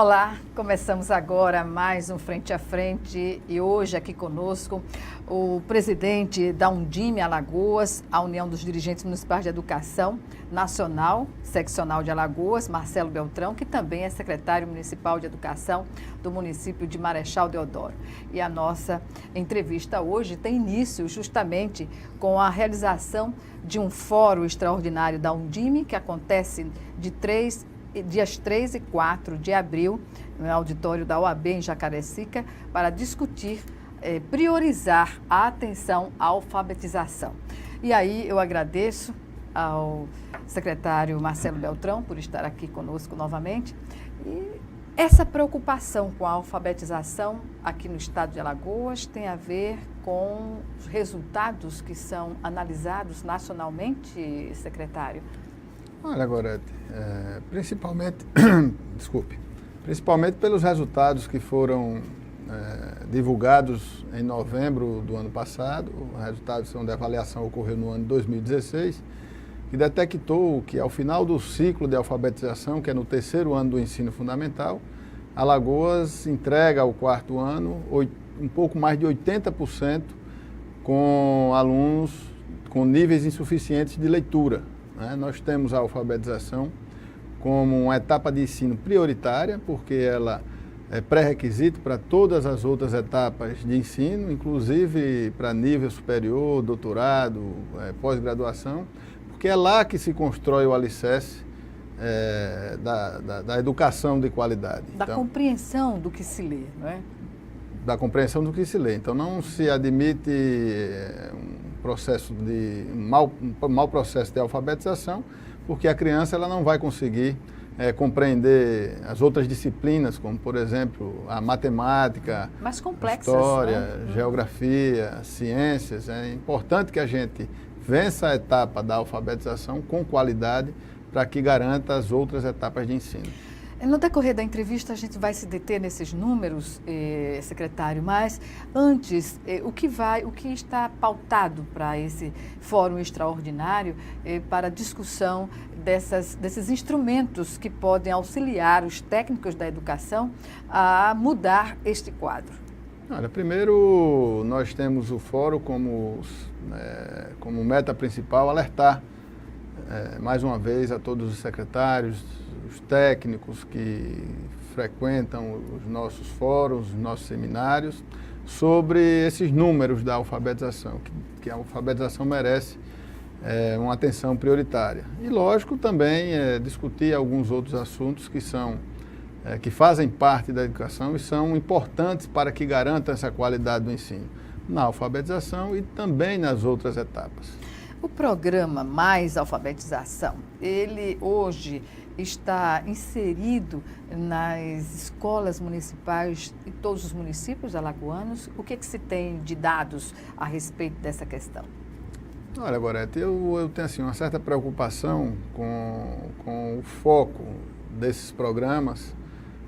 Olá, começamos agora mais um Frente a Frente e hoje aqui conosco o presidente da Undime Alagoas, a União dos Dirigentes Municipais de Educação Nacional, seccional de Alagoas, Marcelo Beltrão, que também é secretário municipal de Educação do município de Marechal Deodoro. E a nossa entrevista hoje tem início justamente com a realização de um fórum extraordinário da Undime, que acontece dias 3 e 4 de abril, no auditório da OAB em Jacarecica, para discutir, priorizar a atenção à alfabetização. E aí eu agradeço ao secretário Marcelo Beltrão por estar aqui conosco novamente. E essa preocupação com a alfabetização aqui no estado de Alagoas tem a ver com os resultados que são analisados nacionalmente, secretário? Olha, Gorete, principalmente pelos resultados que foram divulgados em novembro do ano passado. Os resultados são da avaliação que ocorreu no ano de 2016, que detectou que ao final do ciclo de alfabetização, que é no terceiro ano do ensino fundamental, Alagoas entrega ao quarto ano um pouco mais de 80% com alunos com níveis insuficientes de leitura. Nós temos a alfabetização como uma etapa de ensino prioritária, porque ela é pré-requisito para todas as outras etapas de ensino, inclusive para nível superior, doutorado, pós-graduação, porque é lá que se constrói o alicerce da educação de qualidade. Da compreensão do que se lê, não é? Da compreensão do que se lê. Então, não se admite um mau processo de alfabetização, porque a criança ela não vai conseguir compreender as outras disciplinas, como, por exemplo, a matemática, mais complexas, história, né? Geografia, ciências. É importante que a gente vença a etapa da alfabetização com qualidade para que garanta as outras etapas de ensino. No decorrer da entrevista, a gente vai se deter nesses números, secretário, mas antes, o que está pautado para esse fórum extraordinário para a discussão desses instrumentos que podem auxiliar os técnicos da educação a mudar este quadro? Olha, primeiro, nós temos o fórum como meta principal alertar, mais uma vez, a todos os secretários, os técnicos que frequentam os nossos fóruns, os nossos seminários, sobre esses números da alfabetização, que a alfabetização merece uma atenção prioritária. E, lógico, também discutir alguns outros assuntos que fazem parte da educação e são importantes para que garantam essa qualidade do ensino, na alfabetização e também nas outras etapas. O programa Mais Alfabetização, ele hoje está inserido nas escolas municipais em todos os municípios alagoanos. O que se tem de dados a respeito dessa questão? Olha, Gorete, eu tenho assim, uma certa preocupação com o foco desses programas,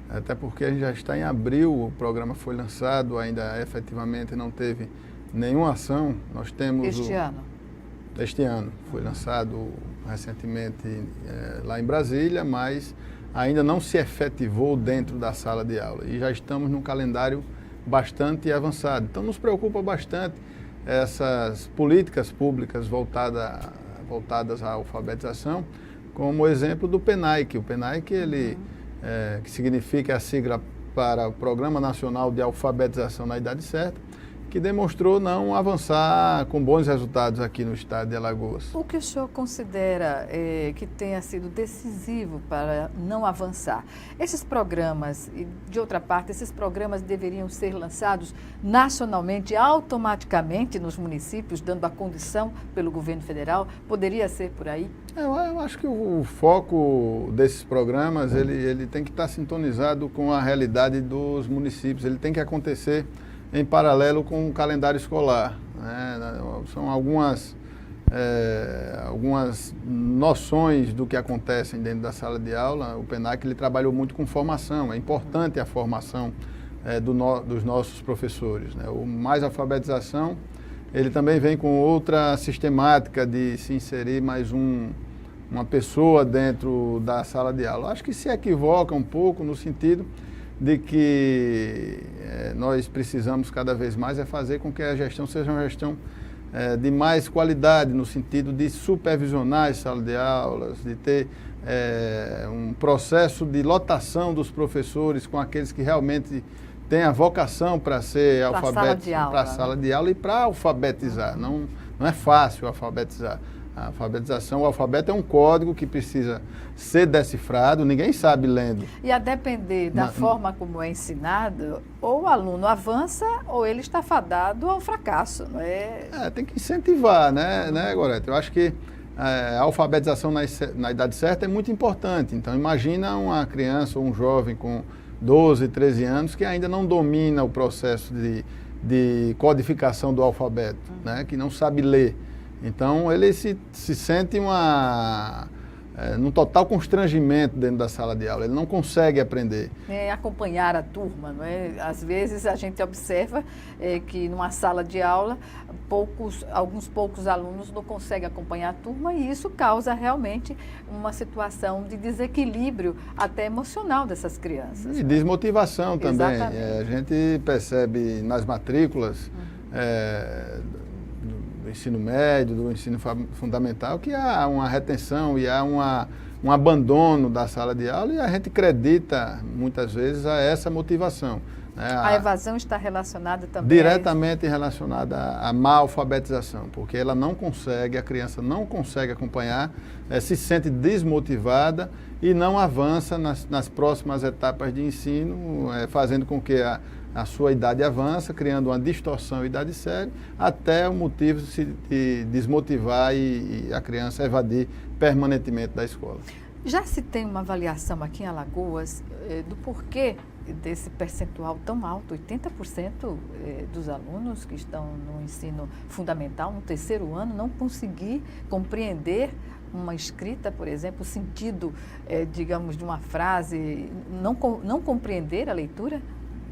até porque a gente já está em abril, o programa foi lançado, ainda efetivamente não teve nenhuma ação. Nós temos Este ano, foi lançado recentemente lá em Brasília, mas ainda não se efetivou dentro da sala de aula e já estamos num calendário bastante avançado. Então nos preocupa bastante essas políticas públicas voltadas à alfabetização, como o exemplo do PENAIC. O PENAIC, que significa a sigla para o Programa Nacional de Alfabetização na Idade Certa, que demonstrou não avançar com bons resultados aqui no estado de Alagoas. O que o senhor considera que tenha sido decisivo para não avançar? Esses programas, e de outra parte, esses programas deveriam ser lançados nacionalmente, automaticamente nos municípios, dando a condição pelo governo federal? Poderia ser por aí? Eu acho que o foco desses programas ele tem que estar sintonizado com a realidade dos municípios, ele tem que acontecer em paralelo com o calendário escolar. São algumas noções do que acontecem dentro da sala de aula. O PENAIC ele trabalhou muito com formação, é importante a formação dos nossos professores. O Mais Alfabetização, ele também vem com outra sistemática de se inserir mais uma pessoa dentro da sala de aula. Acho que se equivoca um pouco no sentido de que nós precisamos cada vez mais fazer com que a gestão seja uma gestão de mais qualidade, no sentido de supervisionar as salas de aulas, de ter um processo de lotação dos professores com aqueles que realmente têm a vocação para ser alfabetos, para a sala de aula e para alfabetizar. Não é fácil alfabetizar. A alfabetização, o alfabeto é um código que precisa ser decifrado, ninguém sabe lendo. E a depender da forma como é ensinado, ou o aluno avança ou ele está fadado ao fracasso, não é? Tem que incentivar, né, Gorete? Eu acho que a alfabetização na idade certa é muito importante. Então, imagina uma criança ou um jovem com 12, 13 anos que ainda não domina o processo de codificação do alfabeto, né, que não sabe ler. Então, ele se sente num total constrangimento dentro da sala de aula, ele não consegue aprender. Acompanhar a turma, não é? Às vezes a gente observa que numa sala de aula, alguns poucos alunos não conseguem acompanhar a turma e isso causa realmente uma situação de desequilíbrio até emocional dessas crianças. E desmotivação também. A gente percebe nas matrículas do ensino médio, do ensino fundamental, que há uma retenção e há um abandono da sala de aula e a gente acredita, muitas vezes, a essa motivação. A evasão está relacionada também... Diretamente relacionada à má alfabetização, porque ela não consegue, a criança não consegue acompanhar, se sente desmotivada e não avança nas próximas etapas de ensino, fazendo com que a sua idade avança, criando uma distorção idade séria, até o motivo de desmotivar e a criança evadir permanentemente da escola. Já se tem uma avaliação aqui em Alagoas do porquê desse percentual tão alto, 80% dos alunos que estão no ensino fundamental, no terceiro ano, não conseguir compreender uma escrita, por exemplo, o sentido, digamos, de uma frase, não compreender a leitura?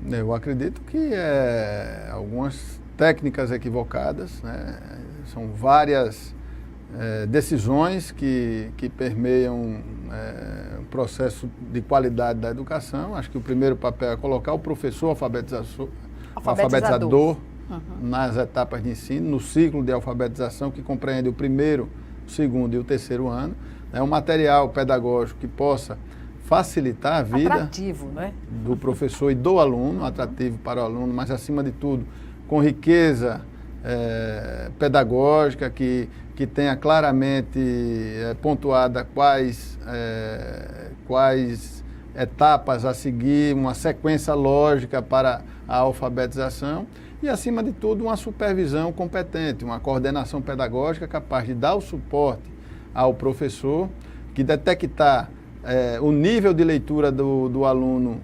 Eu acredito que algumas técnicas equivocadas, né? São várias decisões que permeiam o processo de qualidade da educação. Acho que o primeiro papel é colocar o professor alfabetizador nas etapas de ensino, no ciclo de alfabetização que compreende o primeiro, o segundo e o terceiro ano. Um material pedagógico que possa facilitar a vida do professor e do aluno, atrativo para o aluno, mas acima de tudo com riqueza pedagógica, que tenha claramente pontuada quais etapas a seguir, uma sequência lógica para a alfabetização e, acima de tudo, uma supervisão competente, uma coordenação pedagógica capaz de dar o suporte ao professor, que detectar o nível de leitura do aluno,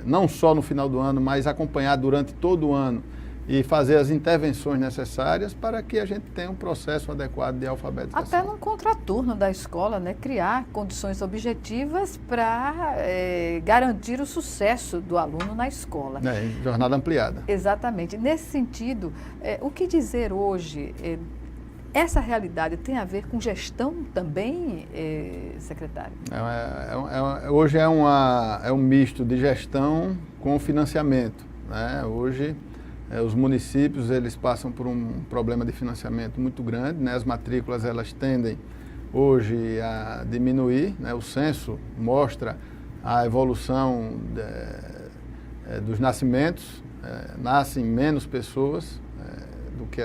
não só no final do ano, mas acompanhar durante todo o ano e fazer as intervenções necessárias para que a gente tenha um processo adequado de alfabetização. Até num contraturno da escola, né? Criar condições objetivas para garantir o sucesso do aluno na escola. Jornada ampliada. Exatamente. Nesse sentido, o que dizer hoje? Essa realidade tem a ver com gestão também, secretário? Hoje é um misto de gestão com financiamento, né? Hoje, os municípios eles passam por um problema de financiamento muito grande, né? As matrículas elas tendem hoje a diminuir, né? O censo mostra a evolução dos nascimentos, nascem menos pessoas do que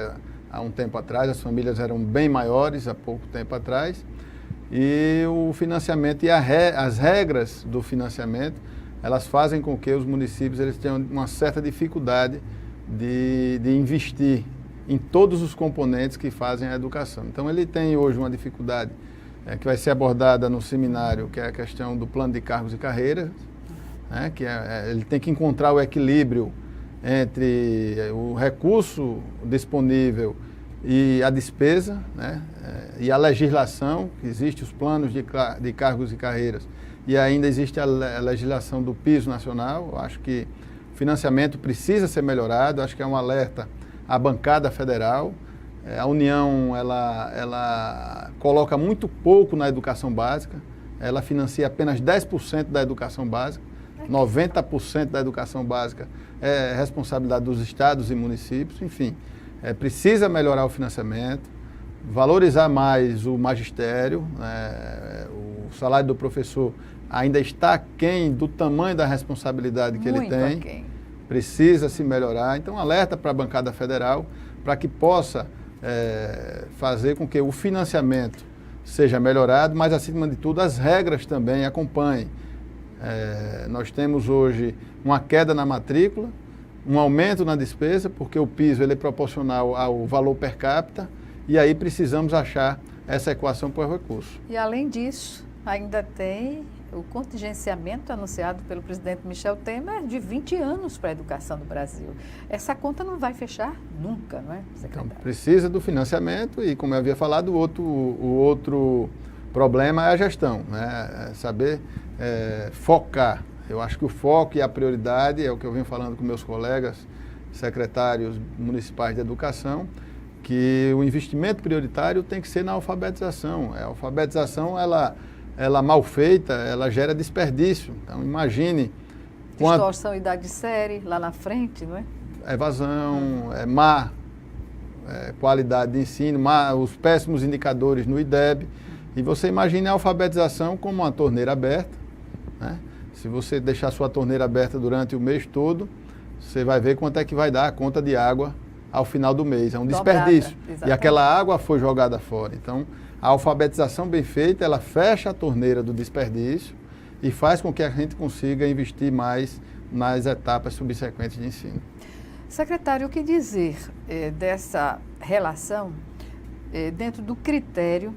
há um tempo atrás, as famílias eram bem maiores há pouco tempo atrás, e o financiamento e as regras do financiamento, elas fazem com que os municípios eles tenham uma certa dificuldade de investir em todos os componentes que fazem a educação. Então, ele tem hoje uma dificuldade que vai ser abordada no seminário, que é a questão do plano de cargos e carreiras, né, que ele tem que encontrar o equilíbrio entre o recurso disponível e a despesa, né, e a legislação, que existe os planos de cargos e carreiras, e ainda existe a legislação do piso nacional. Eu acho que o financiamento precisa ser melhorado, acho que é um alerta à bancada federal, A União, ela coloca muito pouco na educação básica, ela financia apenas 10% da educação básica, 90% da educação básica é responsabilidade dos estados e municípios, enfim. Precisa melhorar o financiamento, valorizar mais o magistério, o salário do professor ainda está aquém do tamanho da responsabilidade que ele tem, aquém. Precisa se melhorar. Então, alerta para a bancada federal para que possa fazer com que o financiamento seja melhorado, mas, acima de tudo, as regras também acompanhem. Nós temos hoje uma queda na matrícula, um aumento na despesa, porque o piso ele é proporcional ao valor per capita, e aí precisamos achar essa equação para o recurso. E, além disso, ainda tem o contingenciamento anunciado pelo presidente Michel Temer de 20 anos para a educação do Brasil. Essa conta não vai fechar nunca, não é, secretário? Então, precisa do financiamento e, como eu havia falado, o outro problema é a gestão, né? Saber focar. Eu acho que o foco e a prioridade é o que eu venho falando com meus colegas secretários municipais de educação, que o investimento prioritário tem que ser na alfabetização. A alfabetização, ela mal feita, ela gera desperdício. Então, imagine... Distorção idade de série, lá na frente, não é? Evasão, má qualidade de ensino, os péssimos indicadores no IDEB. E você imagine a alfabetização como uma torneira aberta, né? Se você deixar a sua torneira aberta durante o mês todo, você vai ver quanto é que vai dar a conta de água ao final do mês. É um desperdício. Exatamente. E aquela água foi jogada fora. Então, a alfabetização bem feita, ela fecha a torneira do desperdício e faz com que a gente consiga investir mais nas etapas subsequentes de ensino. Secretário, o que dizer dessa relação dentro do critério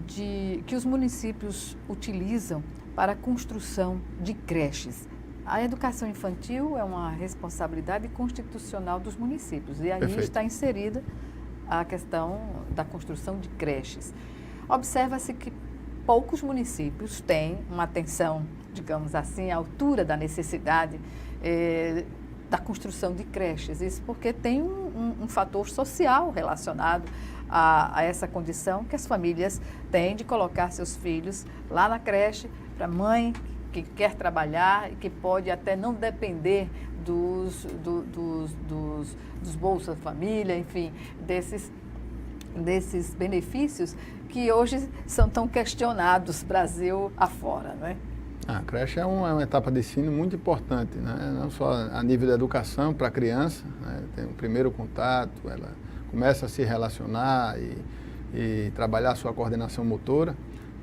que os municípios utilizam para a construção de creches? A educação infantil é uma responsabilidade constitucional dos municípios e aí Perfeito. Está inserida a questão da construção de creches. Observa-se que poucos municípios têm uma atenção, digamos assim, à altura da necessidade da construção de creches. Isso porque tem um fator social relacionado a essa condição que as famílias têm de colocar seus filhos lá na creche, para a mãe que quer trabalhar e que pode até não depender dos Bolsa Família, enfim, desses benefícios que hoje são tão questionados Brasil afora, não é? A creche é uma etapa de ensino muito importante, né? Não só a nível da educação para a criança, né? Tem o primeiro contato, ela começa a se relacionar e trabalhar a sua coordenação motora,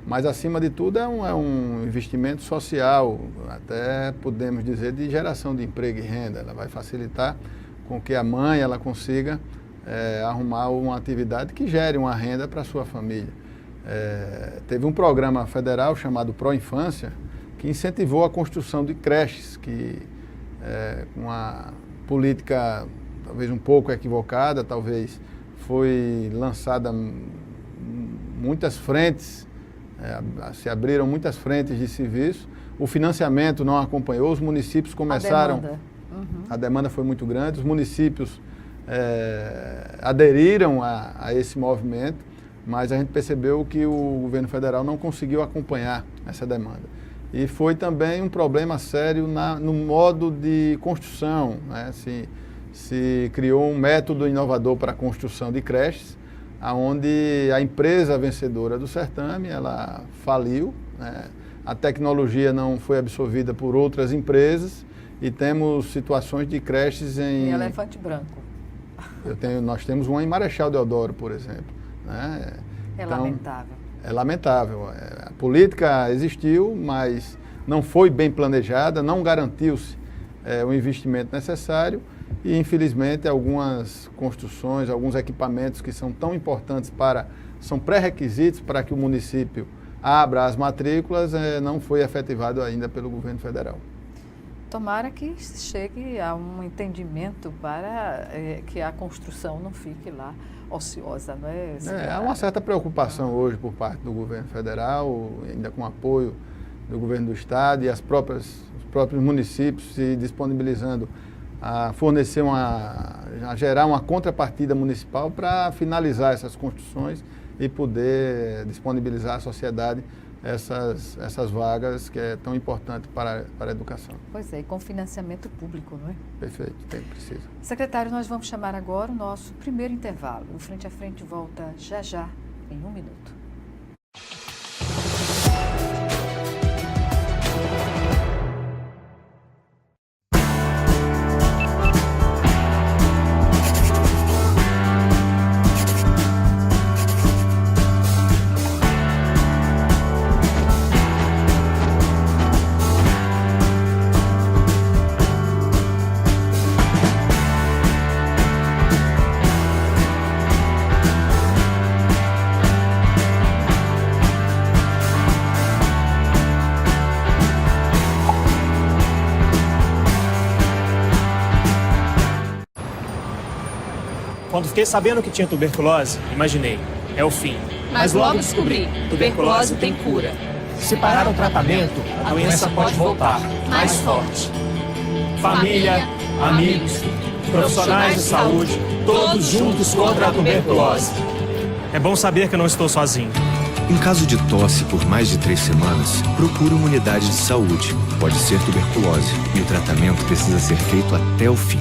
mas, acima de tudo, é um investimento social, até podemos dizer de geração de emprego e renda. Ela vai facilitar com que a mãe ela consiga arrumar uma atividade que gere uma renda para a sua família. Teve um programa federal chamado Pro Infância, que incentivou a construção de creches, que com uma política talvez um pouco equivocada, talvez foi lançada muitas frentes, se abriram muitas frentes de serviço, o financiamento não acompanhou, os municípios começaram... A demanda foi muito grande, os municípios aderiram a esse movimento, mas a gente percebeu que o governo federal não conseguiu acompanhar essa demanda. E foi também um problema sério no modo de construção, né? Se criou um método inovador para a construção de creches, onde a empresa vencedora do certame, ela faliu, né? A tecnologia não foi absorvida por outras empresas e temos situações de creches em Elefante Branco. Nós temos uma em Marechal Deodoro, por exemplo, né? Então, lamentável. É lamentável. A política existiu, mas não foi bem planejada, não garantiu-se o investimento necessário e, infelizmente, algumas construções, alguns equipamentos que são tão importantes são pré-requisitos para que o município abra as matrículas, não foi efetivado ainda pelo governo federal. Tomara que chegue a um entendimento para que a construção não fique lá ociosa, não é? Há uma certa preocupação hoje por parte do governo federal, ainda com apoio do governo do estado e os próprios municípios se disponibilizando a fornecer a gerar uma contrapartida municipal para finalizar essas construções e poder disponibilizar à sociedade essas vagas que é tão importante para a educação. Pois é, e com financiamento público, não é? Perfeito, precisa. Secretário, nós vamos chamar agora o nosso primeiro intervalo. O Frente a Frente volta já, em 1 minuto. Quando fiquei sabendo que tinha tuberculose, imaginei, é o fim. Mas logo descobri, tuberculose tem cura. Se parar o tratamento, a doença pode voltar, mais forte. Família, amigos, profissionais de saúde, todos juntos contra a tuberculose. É bom saber que eu não estou sozinho. Em caso de tosse por mais de 3 semanas, procure uma unidade de saúde. Pode ser tuberculose e o tratamento precisa ser feito até o fim.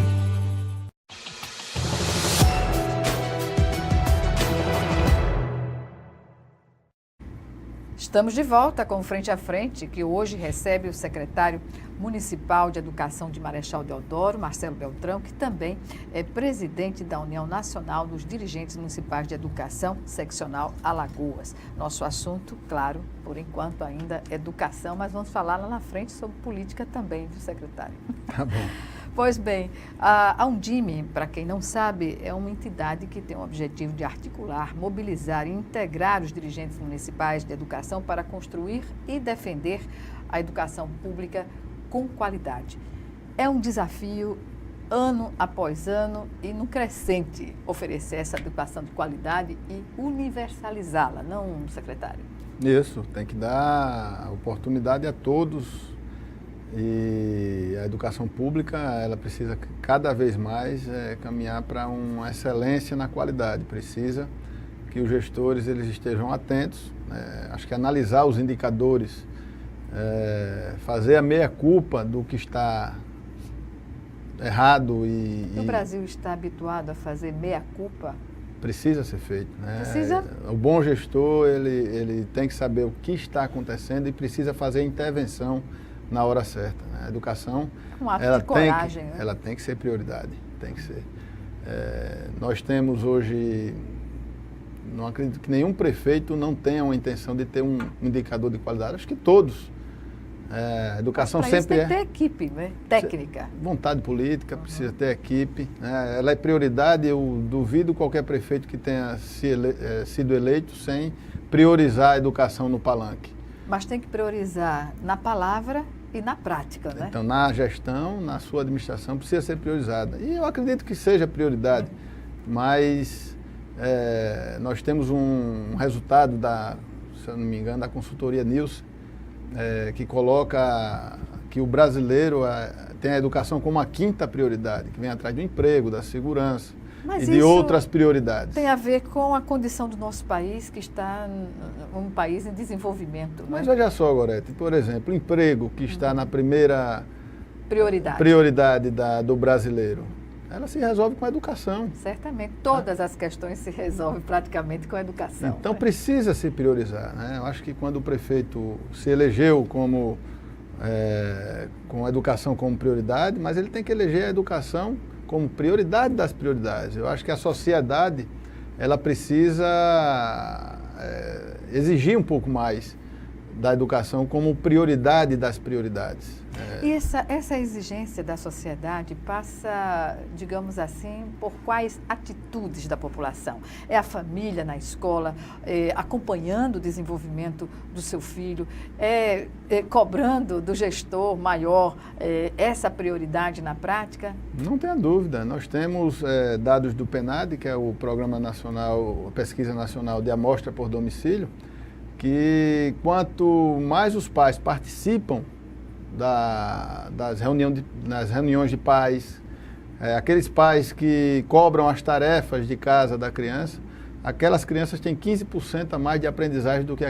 Estamos de volta com o Frente a Frente, que hoje recebe o secretário municipal de Educação de Marechal Deodoro, Marcelo Beltrão, que também é presidente da União Nacional dos Dirigentes Municipais de Educação, seccional Alagoas. Nosso assunto, claro, por enquanto ainda é educação, mas vamos falar lá na frente sobre política também, viu, secretário? Tá bom. Pois bem, a Undime, para quem não sabe, é uma entidade que tem o objetivo de articular, mobilizar e integrar os dirigentes municipais de educação para construir e defender a educação pública com qualidade. É um desafio, ano após ano, e no crescente, oferecer essa educação de qualidade e universalizá-la, não, secretário? Isso, tem que dar oportunidade a todos. E a educação pública, ela precisa cada vez mais caminhar para uma excelência na qualidade. Precisa que os gestores eles estejam atentos, acho que analisar os indicadores, fazer a meia-culpa do que está errado. O Brasil está habituado a fazer meia-culpa? Precisa ser feito. Né? Precisa? O bom gestor, ele tem que saber o que está acontecendo e precisa fazer a intervenção na hora certa. Né? A educação, um ato de coragem, né? Ela tem que ser prioridade, tem que ser. Nós temos hoje, não acredito que nenhum prefeito não tenha uma intenção de ter um indicador de qualidade, acho que todos. A educação sempre tem que ter equipe, né? Técnica. Vontade política, precisa ter equipe. Né? Ela é prioridade, eu duvido qualquer prefeito que tenha sido eleito sem priorizar a educação no palanque. Mas tem que priorizar na palavra e na prática, né? Então, na gestão, na sua administração, precisa ser priorizada. E eu acredito que seja prioridade, mas nós temos um resultado se eu não me engano, da consultoria Nielsen, que coloca que o brasileiro tem a educação como a 5ª prioridade, que vem atrás do emprego, da segurança, mas e de outras prioridades. Tem a ver com a condição do nosso país, que está um país em desenvolvimento. Mas veja só, Gorete, por exemplo, emprego, que está na primeira prioridade do brasileiro, ela se resolve com a educação. Certamente, todas as questões se resolvem praticamente com a educação. Então precisa se priorizar. Né? Eu acho que quando o prefeito se elegeu com a educação como prioridade, mas ele tem que eleger a educação como prioridade das prioridades. Eu acho que a sociedade, ela precisa exigir um pouco mais da educação como prioridade das prioridades. E essa exigência da sociedade passa, digamos assim, por quais atitudes da população? É a família na escola, acompanhando o desenvolvimento do seu filho, cobrando do gestor maior essa prioridade na prática? Não tenha dúvida. Nós temos dados do PNAD, que é o Programa Nacional, a Pesquisa Nacional de Amostra por Domicílio, que quanto mais os pais participam nas reuniões de pais, Aqueles pais que cobram as tarefas de casa da criança, aquelas crianças têm 15% a mais de aprendizagem do que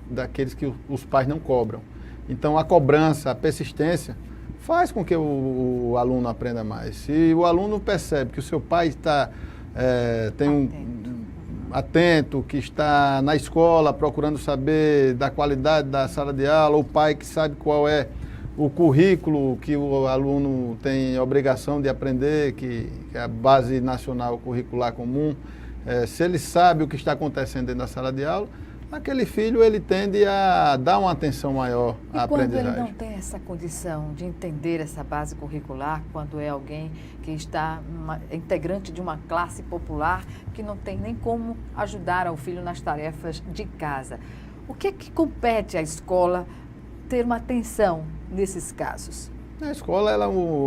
daqueles que os pais não cobram. Então, a cobrança, a persistência, faz com que o aluno aprenda mais. Se o aluno percebe que o seu pai está atento, que está na escola procurando saber da qualidade da sala de aula, o pai que sabe qual é o currículo que o aluno tem obrigação de aprender, que é a Base Nacional Curricular Comum, se ele sabe o que está acontecendo dentro da sala de aula, aquele filho ele tende a dar uma atenção maior à aprendizagem. E quando ele não tem essa condição de entender essa base curricular, quando é alguém que está integrante de uma classe popular que não tem nem como ajudar ao filho nas tarefas de casa, o que é que compete à escola ter uma atenção nesses casos? A escola,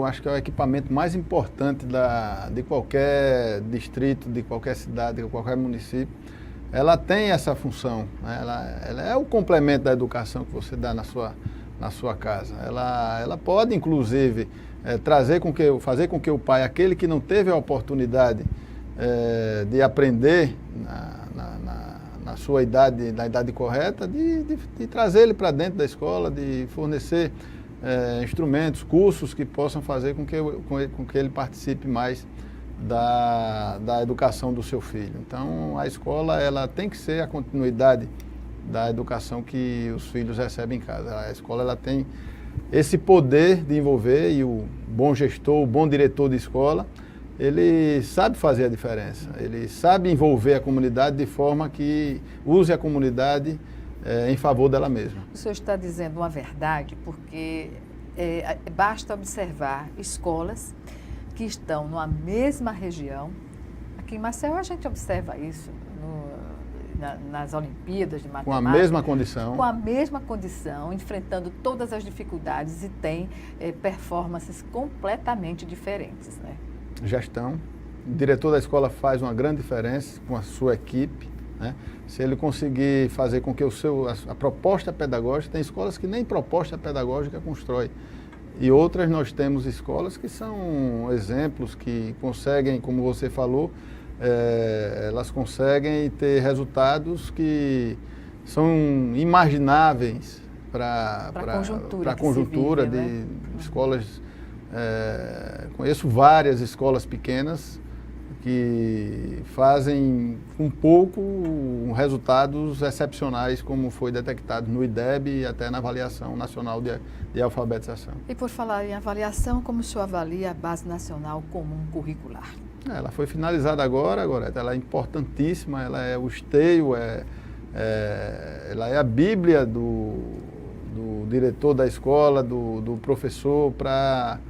acho que é o equipamento mais importante de qualquer distrito, de qualquer cidade, de qualquer município. Ela tem essa função, né? Ela é o complemento da educação que você dá na sua casa. Ela pode, inclusive, fazer com que o pai, aquele que não teve a oportunidade de aprender na sua idade, na idade correta, de trazer ele para dentro da escola, de fornecer instrumentos, cursos que possam fazer com que ele participe mais da educação do seu filho. Então, a escola ela tem que ser a continuidade da educação que os filhos recebem em casa. A escola ela tem esse poder de envolver, e o bom gestor, o bom diretor de escola, ele sabe fazer a diferença. Ele sabe envolver a comunidade de forma que use a comunidade em favor dela mesma. O senhor está dizendo uma verdade, porque basta observar escolas que estão numa mesma região. Aqui em Maceió a gente observa isso nas Olimpíadas de Matemática. Com a mesma condição. Com a mesma condição, enfrentando todas as dificuldades, e tem performances completamente diferentes, né? Gestão. O diretor da escola faz uma grande diferença com a sua equipe, né? Se ele conseguir fazer com que a proposta pedagógica, tem escolas que nem proposta pedagógica constrói. E outras nós temos escolas que são exemplos, que conseguem, como você falou, elas conseguem ter resultados que são imagináveis para a conjuntura de escolas. Conheço várias escolas pequenas que fazem com pouco resultados excepcionais, como foi detectado no IDEB e até na Avaliação Nacional de Alfabetização. E por falar em avaliação, como o senhor avalia a Base Nacional Comum Curricular? Ela foi finalizada agora, ela é importantíssima, ela é o esteio, ela é a bíblia do diretor da escola, do professor, para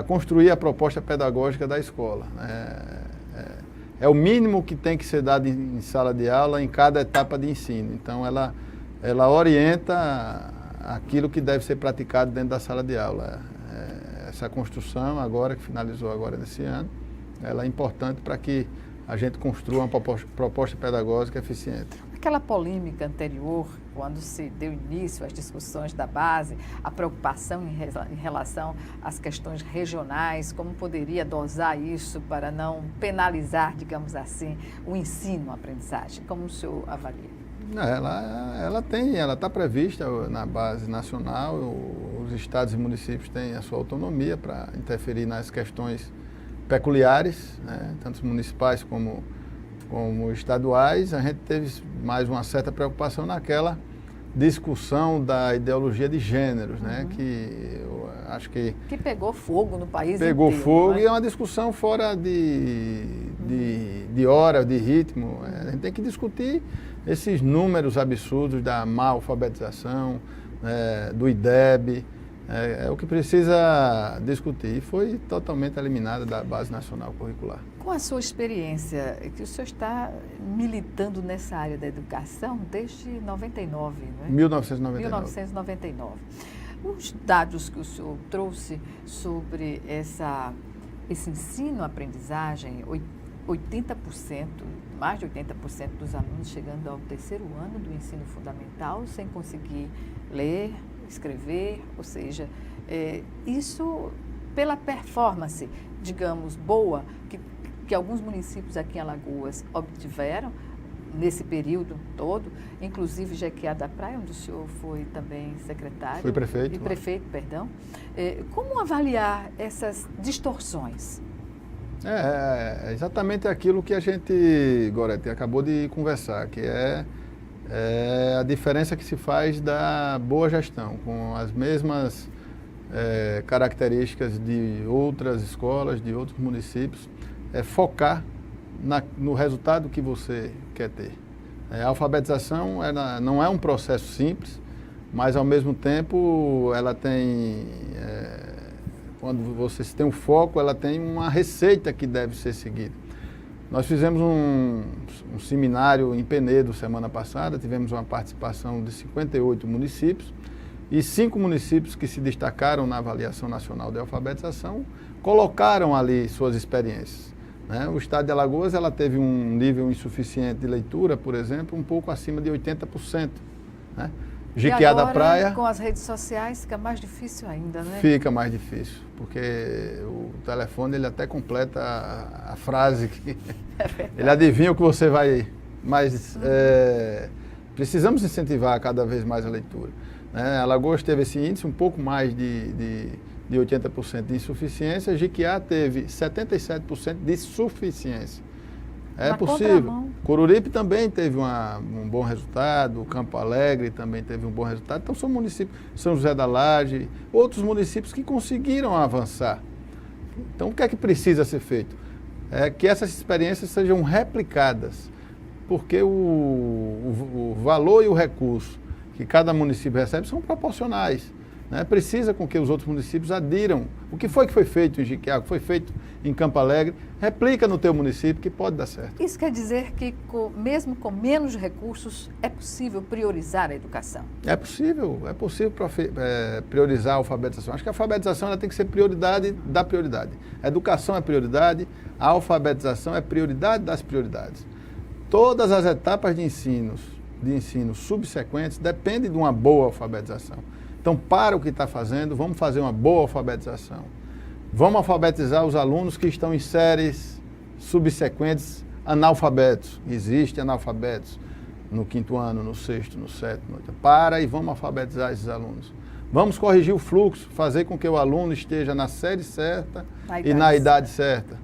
construir a proposta pedagógica da escola. É o mínimo que tem que ser dado em sala de aula em cada etapa de ensino. Então, ela orienta aquilo que deve ser praticado dentro da sala de aula. Essa construção, agora que finalizou agora nesse ano, ela é importante para que a gente construa uma proposta pedagógica eficiente. Aquela polêmica anterior, quando se deu início às discussões da base, a preocupação em relação às questões regionais, como poderia dosar isso para não penalizar, digamos assim, o ensino, a aprendizagem? Como o senhor avalia? Ela está prevista na base nacional. Os estados e municípios têm a sua autonomia para interferir nas questões peculiares, né, tanto municipais como estaduais. A gente teve mais uma certa preocupação naquela discussão da ideologia de gêneros, né, que eu acho que pegou fogo no país inteiro. Pegou fogo, e é uma discussão fora de hora, de ritmo. A gente tem que discutir esses números absurdos da má alfabetização, do IDEB. É o que precisa discutir, e foi totalmente eliminada da Base Nacional Curricular. Com a sua experiência, que o senhor está militando nessa área da educação desde 99, não é? 1999. Os dados que o senhor trouxe sobre esse ensino-aprendizagem, 80%, mais de 80% dos alunos chegando ao terceiro ano do ensino fundamental sem conseguir ler, escrever, ou seja, isso pela performance digamos, boa que alguns municípios aqui em Alagoas obtiveram nesse período todo, inclusive Jequiá da Praia, onde o senhor foi também secretário. Fui prefeito. E prefeito, perdão. Como avaliar essas distorções? É exatamente aquilo que a gente, Gorete, acabou de conversar, que é a diferença que se faz da boa gestão, com as mesmas características de outras escolas, de outros municípios, focar no resultado que você quer ter. A alfabetização não é um processo simples, mas ao mesmo tempo ela tem, quando você tem um foco, ela tem uma receita que deve ser seguida. Nós fizemos um seminário em Penedo semana passada, tivemos uma participação de 58 municípios e 5 municípios que se destacaram na avaliação nacional de alfabetização colocaram ali suas experiências. O estado de Alagoas ela teve um nível insuficiente de leitura, por exemplo, um pouco acima de 80%. Jequiá da Praia... com as redes sociais fica mais difícil ainda, né? Fica mais difícil, porque o telefone ele até completa a frase que ele adivinha o que você vai... Mas precisamos incentivar cada vez mais a leitura. Alagoas teve esse índice um pouco mais de 80% de insuficiência, Jequiá teve 77% de suficiência. É possível. Coruripe também teve um bom resultado, Campo Alegre também teve um bom resultado. Então são municípios, São José da Laje, outros municípios que conseguiram avançar. Então o que é que precisa ser feito? É que essas experiências sejam replicadas, porque o valor e o recurso que cada município recebe são proporcionais. Precisa com que os outros municípios adiram. O que foi feito em Jequiá, o que foi feito em Campo Alegre, replica no teu município que pode dar certo. Isso quer dizer que mesmo com menos recursos é possível priorizar a educação? É possível priorizar a alfabetização. Acho que a alfabetização ela tem que ser prioridade da prioridade. A educação é prioridade, a alfabetização é prioridade das prioridades. Todas as etapas de ensino subsequentes dependem de uma boa alfabetização. Então, para o que está fazendo, vamos fazer uma boa alfabetização. Vamos alfabetizar os alunos que estão em séries subsequentes analfabetos. Existem analfabetos no 5º ano, no 6º, no 7º, no 8º. Para e vamos alfabetizar esses alunos. Vamos corrigir o fluxo, fazer com que o aluno esteja na série certa e na idade certa.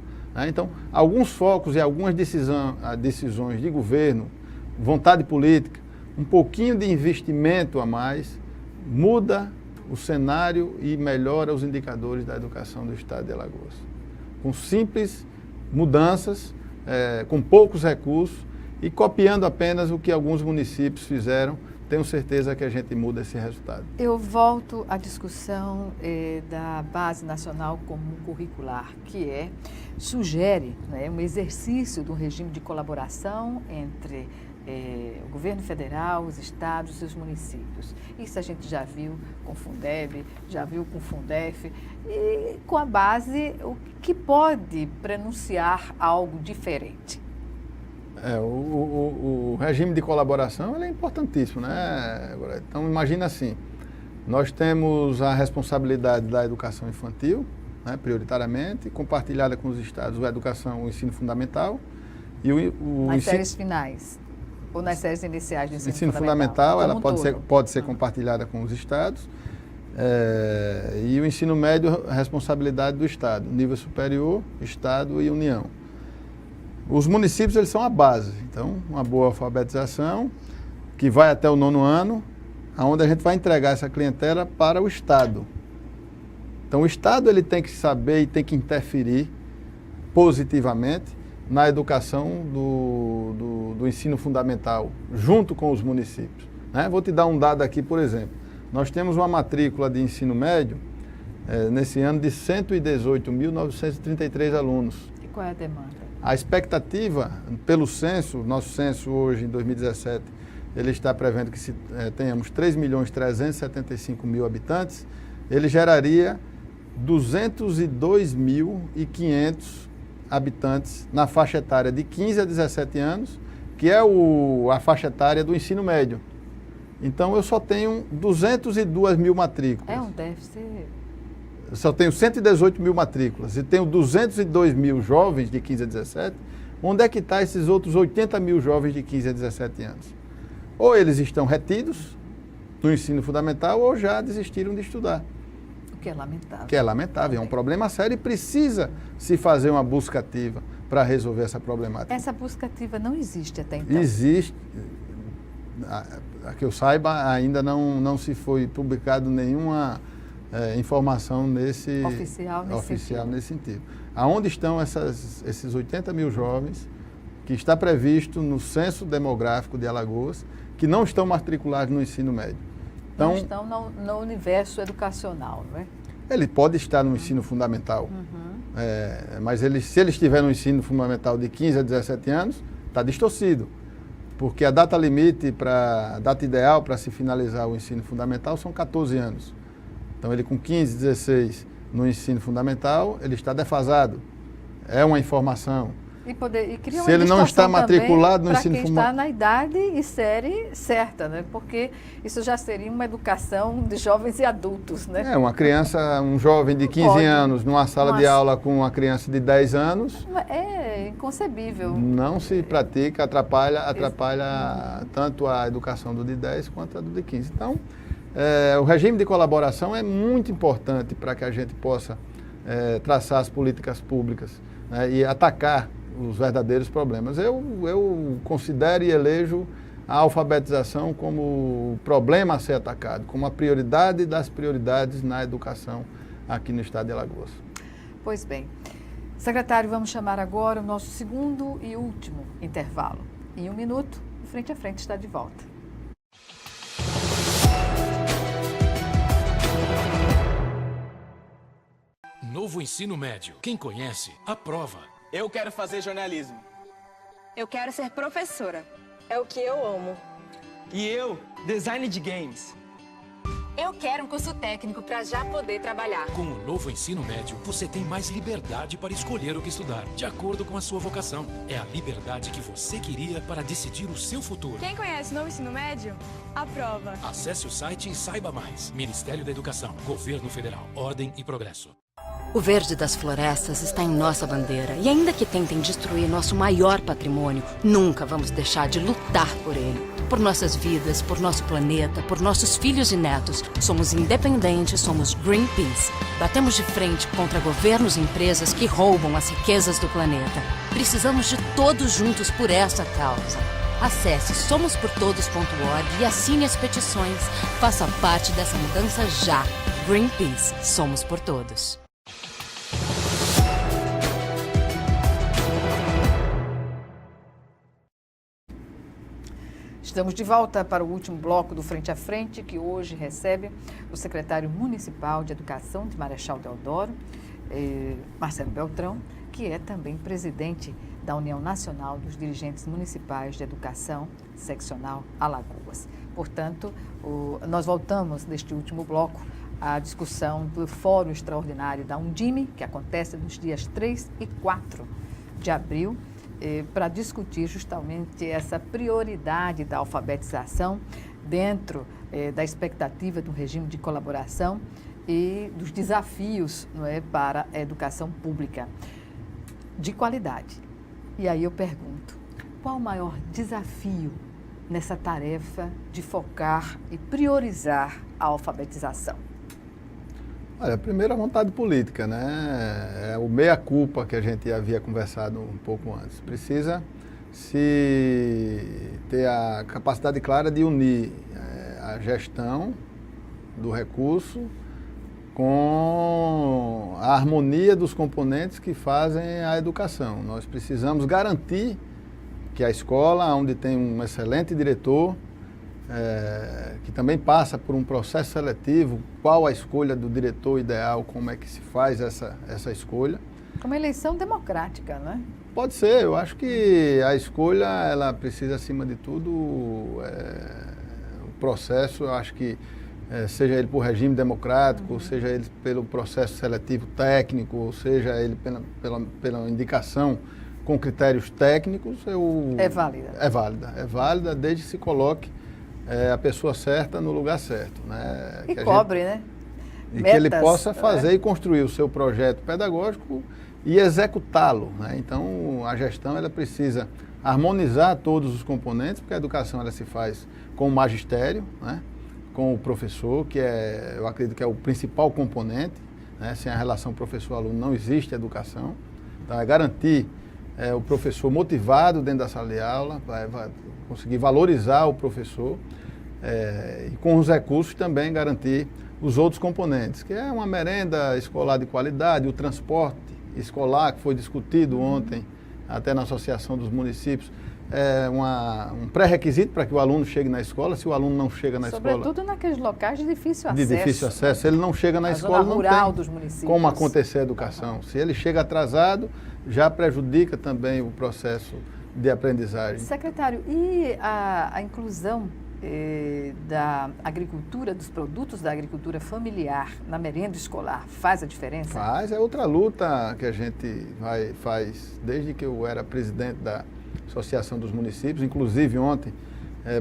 Então, alguns focos e algumas decisões de governo, vontade política, um pouquinho de investimento a mais, muda o cenário e melhora os indicadores da educação do estado de Alagoas. Com simples mudanças, com poucos recursos e copiando apenas o que alguns municípios fizeram, tenho certeza que a gente muda esse resultado. Eu volto à discussão da Base Nacional Comum Curricular, que sugere um exercício do regime de colaboração entre o governo federal, os estados e os municípios. Isso a gente já viu com o Fundeb, já viu com o Fundef, e com a base, o que pode prenunciar algo diferente? O regime de colaboração ele é importantíssimo, né? Então, imagina assim, nós temos a responsabilidade da educação infantil, prioritariamente, compartilhada com os estados, a educação, o ensino fundamental e nas séries finais. Ou nas séries iniciais do ensino fundamental, ela pode ser compartilhada com os estados. E o ensino médio, a responsabilidade do estado. Nível superior, estado e União. Os municípios, eles são a base. Então, uma boa alfabetização, que vai até o 9º ano, onde a gente vai entregar essa clientela para o estado. Então, o estado ele tem que saber e tem que interferir positivamente na educação do ensino fundamental, junto com os municípios. Vou te dar um dado aqui, por exemplo. Nós temos uma matrícula de ensino médio, nesse ano, de 118.933 alunos. E qual é a demanda? A expectativa, pelo censo, nosso censo hoje, em 2017, ele está prevendo que tenhamos 3.375.000 habitantes, ele geraria 202.500 habitantes na faixa etária de 15 a 17 anos, que é a faixa etária do ensino médio. Então, eu só tenho 202.000 matrículas. É um déficit só tenho 118 mil matrículas e tenho 202 mil jovens de 15 a 17, onde é que está esses outros 80 mil jovens de 15 a 17 anos? Ou eles estão retidos no ensino fundamental ou já desistiram de estudar. O que é lamentável. Que é lamentável, é um problema sério e precisa se fazer uma busca ativa para resolver essa problemática. Essa busca ativa não existe até então? Existe, a que eu saiba, ainda não se foi publicado nenhuma informação oficial nesse sentido. Aonde estão esses 80 mil jovens que está previsto no censo demográfico de Alagoas, que não estão matriculados no ensino médio? Então, não estão no universo educacional, não é? Ele pode estar no ensino fundamental, mas se ele estiver no ensino fundamental de 15 a 17 anos, está distorcido, porque a data limite, a data ideal para se finalizar o ensino fundamental são 14 anos. Então, ele com 15, 16 no ensino fundamental, ele está defasado. É uma informação. E cria se ele não está matriculado no ensino fundamental. Para quem está na idade e série certa, né? Porque isso já seria uma educação de jovens e adultos, né? Uma criança, um jovem de 15 anos numa sala de aula com uma criança de 10 anos... É inconcebível. Não se pratica, atrapalha tanto a educação do de 10 quanto a do de 15. Então, o regime de colaboração é muito importante para que a gente possa traçar as políticas públicas, né, e atacar os verdadeiros problemas. Eu considero e elejo a alfabetização como o problema a ser atacado, como a prioridade das prioridades na educação aqui no estado de Alagoas. Pois bem. Secretário, vamos chamar agora o nosso segundo e último intervalo. Em 1 minuto, o Frente a Frente está de volta. Novo ensino médio. Quem conhece, aprova. Eu quero fazer jornalismo. Eu quero ser professora. É o que eu amo. E eu, design de games. Eu quero um curso técnico para já poder trabalhar. Com o novo ensino médio, você tem mais liberdade para escolher o que estudar, de acordo com a sua vocação. É a liberdade que você queria para decidir o seu futuro. Quem conhece o novo ensino médio? Aprova. Acesse o site e saiba mais. Ministério da Educação, Governo Federal, Ordem e Progresso. O verde das florestas está em nossa bandeira. E ainda que tentem destruir nosso maior patrimônio, nunca vamos deixar de lutar por ele. Por nossas vidas, por nosso planeta, por nossos filhos e netos. Somos independentes, somos Greenpeace. Batemos de frente contra governos e empresas que roubam as riquezas do planeta. Precisamos de todos juntos por essa causa. Acesse somosportodos.org e assine as petições. Faça parte dessa mudança já. Greenpeace. Somos por todos. Estamos de volta para o último bloco do Frente a Frente, que hoje recebe o secretário municipal de Educação de Marechal Deodoro, Marcelo Beltrão, que é também presidente da União Nacional dos Dirigentes Municipais de Educação Seccional Alagoas. Portanto, nós voltamos neste último bloco à discussão do Fórum Extraordinário da Undime, que acontece nos dias 3 e 4 de abril, para discutir justamente essa prioridade da alfabetização dentro da expectativa do regime de colaboração e dos desafios, não é, para a educação pública de qualidade. E aí eu pergunto, qual o maior desafio nessa tarefa de focar e priorizar a alfabetização? Olha, primeiro a vontade política, né? É o meia-culpa que a gente havia conversado um pouco antes. Precisa se ter a capacidade clara de unir a gestão do recurso com a harmonia dos componentes que fazem a educação. Nós precisamos garantir que a escola, onde tem um excelente diretor, que também passa por um processo seletivo, qual a escolha do diretor ideal, como é que se faz essa escolha. Uma eleição democrática, não é? Pode ser, eu acho que a escolha, ela precisa, acima de tudo, o processo, eu acho que seja ele por regime democrático, seja ele pelo processo seletivo técnico, seja ele pela indicação com critérios técnicos, é válida. É válida desde que se coloque a pessoa certa no lugar certo, né? E cobre, né? E que ele possa fazer e construir o seu projeto pedagógico e executá-lo, né? Então, a gestão ela precisa harmonizar todos os componentes, porque a educação ela se faz com o magistério, né? Com o professor, que eu acredito que é o principal componente, né? Sem a relação professor-aluno não existe educação. Então, é garantir o professor motivado dentro da sala de aula, vai conseguir valorizar o professor e com os recursos também garantir os outros componentes, que é uma merenda escolar de qualidade, o transporte escolar, que foi discutido ontem, até na Associação dos Municípios, é um pré-requisito para que o aluno chegue na escola. Se o aluno não chega na escola... Sobretudo naqueles locais de difícil acesso. De difícil acesso. Ele não chega na escola, zona rural não dos municípios. Como acontecer a educação. Se ele chega atrasado, já prejudica também o processo de aprendizagem. Secretário, e a inclusão da agricultura, dos produtos da agricultura familiar na merenda escolar, faz a diferença? Faz, é outra luta que a gente faz desde que eu era presidente da Associação dos Municípios. Inclusive ontem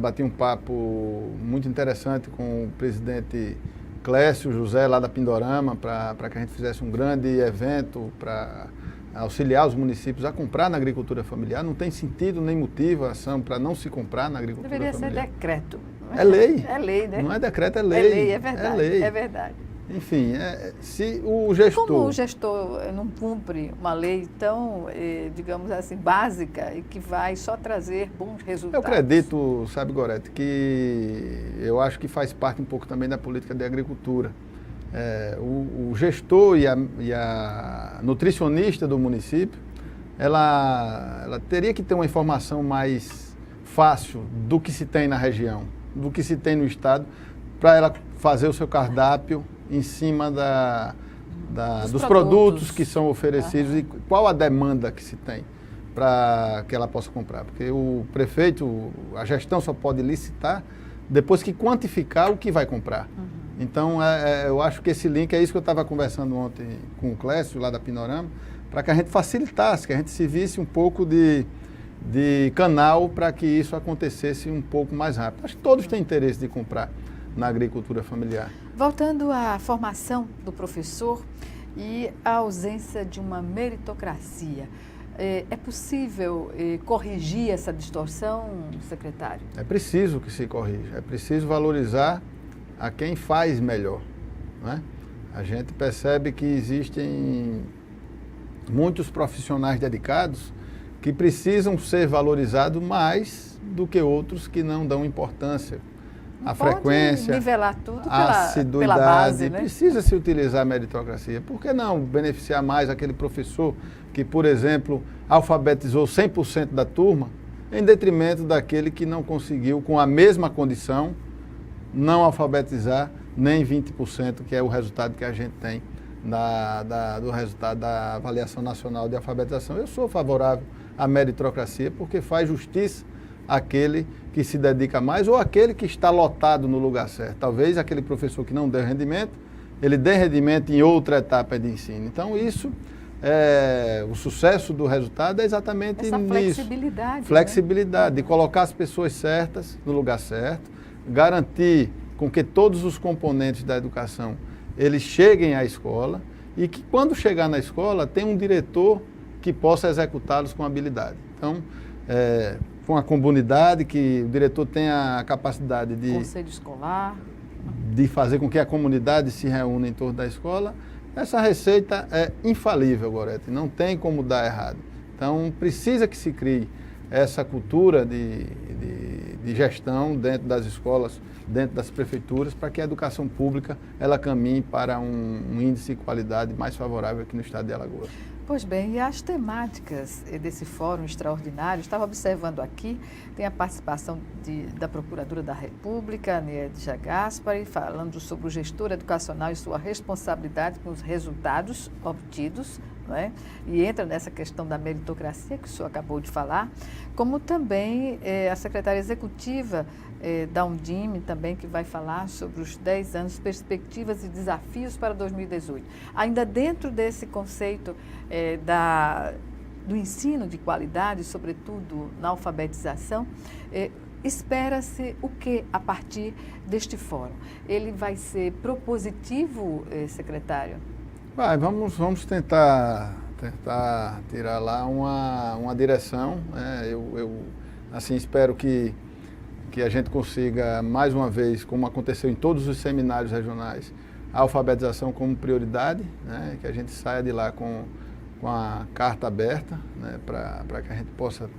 bati um papo muito interessante com o presidente Clécio José lá da Pindorama para que a gente fizesse um grande evento para auxiliar os municípios a comprar na agricultura familiar. Não tem sentido nem motivação para não se comprar na agricultura familiar. Deveria ser decreto. É lei. É lei, né? Não é decreto, é lei. É lei, é verdade. É lei. É verdade. Enfim, se o gestor... Como o gestor não cumpre uma lei tão, digamos assim, básica e que vai só trazer bons resultados? Eu acredito, sabe, Gorete, que eu acho que faz parte um pouco também da política de agricultura. O gestor e a nutricionista do município, ela teria que ter uma informação mais fácil do que se tem na região, do que se tem no estado, para ela fazer o seu cardápio em cima dos produtos que são oferecidos e qual a demanda que se tem para que ela possa comprar. Porque o prefeito, a gestão só pode licitar depois que quantificar o que vai comprar. Então, eu acho que esse link, é isso que eu estava conversando ontem com o Clécio, lá da Pindorama, para que a gente facilitasse, que a gente se visse um pouco de canal para que isso acontecesse um pouco mais rápido. Acho que todos têm interesse de comprar na agricultura familiar. Voltando à formação do professor e a ausência de uma meritocracia, é possível corrigir essa distorção, secretário? É preciso que se corrija, é preciso valorizar a quem faz melhor, né? A gente percebe que existem muitos profissionais dedicados que precisam ser valorizados mais do que outros que não dão importância. A frequência, nivelar tudo a assiduidade, pela base, né? Precisa se utilizar a meritocracia. Por que não beneficiar mais aquele professor que, por exemplo, alfabetizou 100% da turma, em detrimento daquele que não conseguiu, com a mesma condição, não alfabetizar nem 20%, que é o resultado que a gente tem do resultado da Avaliação Nacional de Alfabetização. Eu sou favorável à meritocracia porque faz justiça àquele que se dedica mais ou aquele que está lotado no lugar certo. Talvez aquele professor que não dê rendimento, ele dê rendimento em outra etapa de ensino. Então, isso, o sucesso do resultado é exatamente essa nisso. Flexibilidade. Flexibilidade, né? De colocar as pessoas certas no lugar certo, garantir com que todos os componentes da educação eles cheguem à escola e que quando chegar na escola tem um diretor que possa executá-los com habilidade. Então, com a comunidade, que o diretor tenha a capacidade de... Conselho escolar. De fazer com que a comunidade se reúna em torno da escola. Essa receita é infalível, Gorete, não tem como dar errado. Então, precisa que se crie essa cultura de gestão dentro das escolas, dentro das prefeituras, para que a educação pública ela caminhe para um índice de qualidade mais favorável aqui no estado de Alagoas. Pois bem, e as temáticas desse fórum extraordinário, estava observando aqui, tem a participação da Procuradora da República, Nédia Gaspari, falando sobre o gestor educacional e sua responsabilidade com os resultados obtidos, não é? E entra nessa questão da meritocracia que o senhor acabou de falar, como também a secretária executiva da Undime também, que vai falar sobre os 10 anos, perspectivas e desafios para 2018. Ainda dentro desse conceito do ensino de qualidade, sobretudo na alfabetização, espera-se o que a partir deste fórum? Ele vai ser propositivo, secretário? Vamos tentar tirar lá uma direção. Eu assim, espero que a gente consiga, mais uma vez, como aconteceu em todos os seminários regionais, a alfabetização como prioridade, né, que a gente saia de lá com a carta aberta, né, para que a gente possa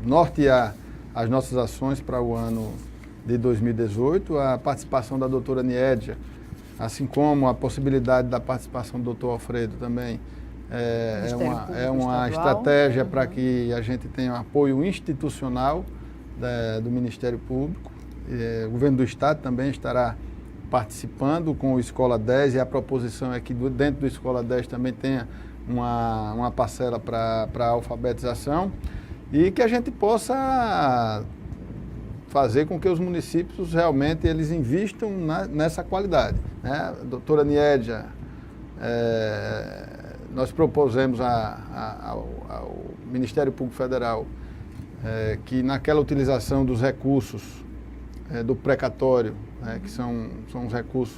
nortear as nossas ações para o ano de 2018. A participação da doutora Niédia, assim como a possibilidade da participação do doutor Alfredo também, é uma estratégia para que a gente tenha um apoio institucional do Ministério Público. O governo do Estado também estará participando com o Escola 10, e a proposição é que dentro do Escola 10 também tenha uma parcela para a alfabetização, e que a gente possa fazer com que os municípios realmente eles invistam nessa qualidade, né? A doutora Niédia, nós propusemos ao Ministério Público Federal que naquela utilização dos recursos do precatório, né, que são os recursos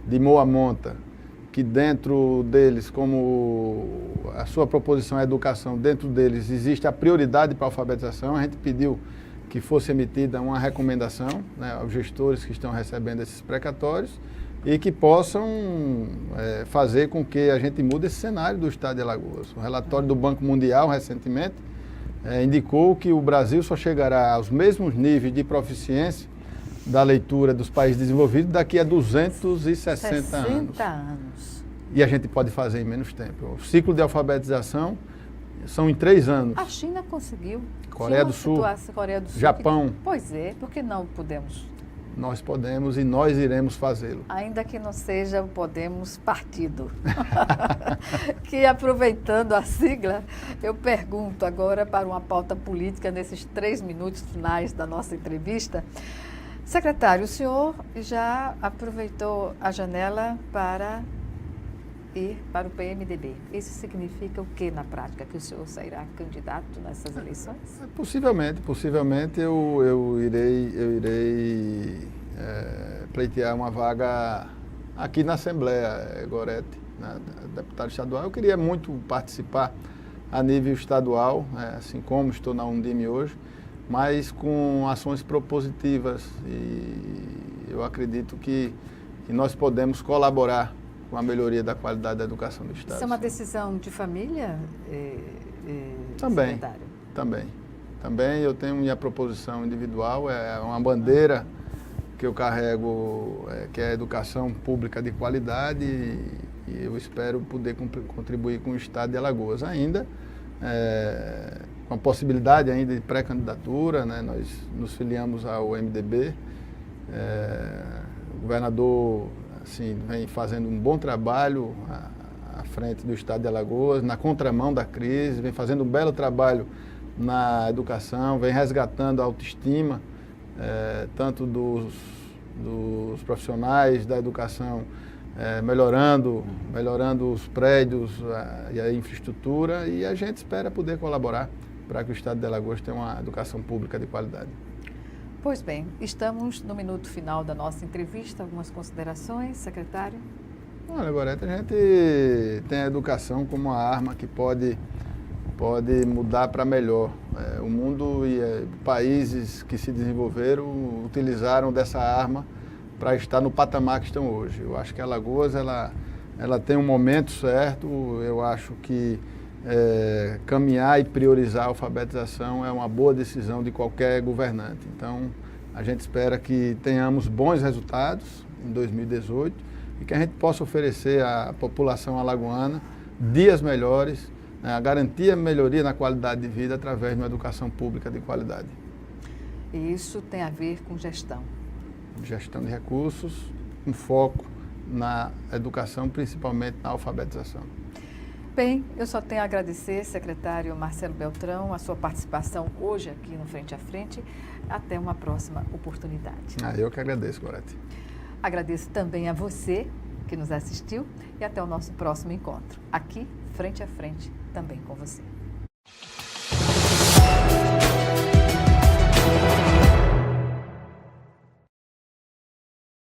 de moa monta, que dentro deles, como a sua proposição é educação, dentro deles existe a prioridade para a alfabetização. A gente pediu que fosse emitida uma recomendação, né, aos gestores que estão recebendo esses precatórios, e que possam fazer com que a gente mude esse cenário do Estado de Alagoas. O relatório do Banco Mundial, recentemente, indicou que o Brasil só chegará aos mesmos níveis de proficiência da leitura dos países desenvolvidos daqui a 260 anos. E a gente pode fazer em menos tempo. O ciclo de alfabetização são em 3 anos. A China conseguiu. Coreia do Sul, Japão. Pois é, por que não podemos? Nós podemos e nós iremos fazê-lo. Ainda que não seja o Podemos partido. Que, aproveitando a sigla, eu pergunto agora para uma pauta política nesses 3 minutos finais da nossa entrevista. Secretário, o senhor já aproveitou a janela para ir para o PMDB. Isso significa o que na prática? Que o senhor sairá candidato nessas eleições? Possivelmente eu irei pleitear uma vaga aqui na Assembleia, Gorete, né, deputado estadual. Eu queria muito participar a nível estadual, assim como estou na Undime hoje, mas com ações propositivas, e eu acredito que nós podemos colaborar com a melhoria da qualidade da educação do Estado. Isso é uma decisão de família, secretário? Também eu tenho minha proposição individual, é uma bandeira que eu carrego, que é a educação pública de qualidade, e eu espero poder contribuir com o Estado de Alagoas ainda, com a possibilidade ainda de pré-candidatura, né? Nós nos filiamos ao MDB, o governador assim, vem fazendo um bom trabalho à frente do Estado de Alagoas, na contramão da crise, vem fazendo um belo trabalho na educação, vem resgatando a autoestima, tanto dos profissionais da educação, melhorando os prédios e a infraestrutura, e a gente espera poder colaborar para que o Estado de Alagoas tenha uma educação pública de qualidade. Pois bem, estamos no minuto final da nossa entrevista. Algumas considerações, secretário? Olha, Gorete, a gente tem a educação como uma arma que pode mudar para melhor. O mundo e países que se desenvolveram utilizaram dessa arma para estar no patamar que estão hoje. Eu acho que a Alagoas ela tem um momento certo. Eu acho que caminhar e priorizar a alfabetização é uma boa decisão de qualquer governante. Então, a gente espera que tenhamos bons resultados em 2018 e que a gente possa oferecer à população alagoana dias melhores, né, a garantia melhoria na qualidade de vida através de uma educação pública de qualidade. E isso tem a ver com gestão? Gestão de recursos, com foco na educação, principalmente na alfabetização. Bem, eu só tenho a agradecer, secretário Marcelo Beltrão, a sua participação hoje aqui no Frente a Frente. Até uma próxima oportunidade. Eu que agradeço, Gorete. Agradeço também a você que nos assistiu e até o nosso próximo encontro. Aqui, Frente a Frente, também com você.